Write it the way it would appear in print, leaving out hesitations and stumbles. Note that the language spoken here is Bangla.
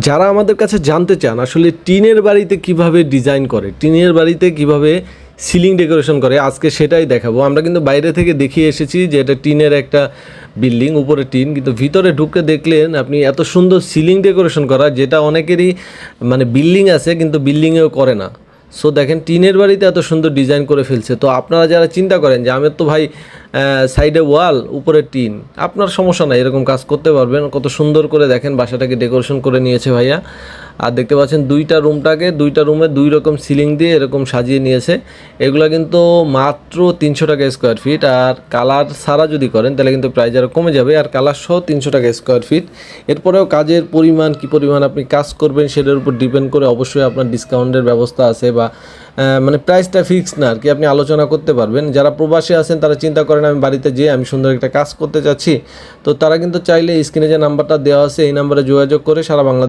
যারা আমাদের কাছে জানতে চান আসলে টিনের বাড়িতে কিভাবে ডিজাইন করে, টিনের বাড়িতে কিভাবে সিলিং ডেকোরেশন করে, আজকে সেটাই দেখাবো। আমরা কিন্তু বাইরে থেকে দেখিয়ে এসেছি যে এটা টিনের একটা বিল্ডিং, উপরে টিন, কিন্তু ভিতরে ঢুকে দেখলেন আপনি এত সুন্দর সিলিং ডেকোরেশন করা, যেটা অনেকেরই মানে বিল্ডিং আছে কিন্তু বিল্ডিংয়েও করে না। সো দেখেন টিনের বাড়িতে এত সুন্দর ডিজাইন করে ফেলছে। তো আপনারা যারা চিন্তা করেন যে আমার তো ভাই সাইডে ওয়াল উপরে টিন, আপনার সমস্যা নাই, এরকম কাজ করতে পারবেন। কত সুন্দর করে দেখেন বাসাটাকে ডেকোরেশন করে নিয়েছে ভাইয়া। আর দেখতে পাচ্ছেন দুইটা রুমে দুই রকম সিলিং দিয়ে এরকম সাজিয়ে নিয়েছে। এগুলো কিন্তু মাত্র 300 টাকা স্কোয়ার ফিট। আর কালার ছাড়া যদি করেন তাহলে কিন্তু প্রাইস আরও কমে যাবে। আর কালার সহ 300 টাকা স্কোয়ার ফিট। এরপরেও কাজের পরিমাণ কী পরিমাণ আপনি কাজ করবেন সেটার উপর ডিপেন্ড করে অবশ্যই আপনার ডিসকাউন্টের ব্যবস্থা আছে, বা মানে প্রাইসটা ফিক্সড না আর কি, আপনি আলোচনা করতে পারবেন। যারা প্রবাসী আছেন তারা চিন্তা করেন আমি বাড়িতে যেয়ে আমি সুন্দর একটা কাজ করতে চাচ্ছি, তো তারা কিন্তু চাইলে স্ক্রিনে যে নাম্বারটা দেওয়া আছে এই নাম্বারে যোগাযোগ করে সারা বাংলাদেশ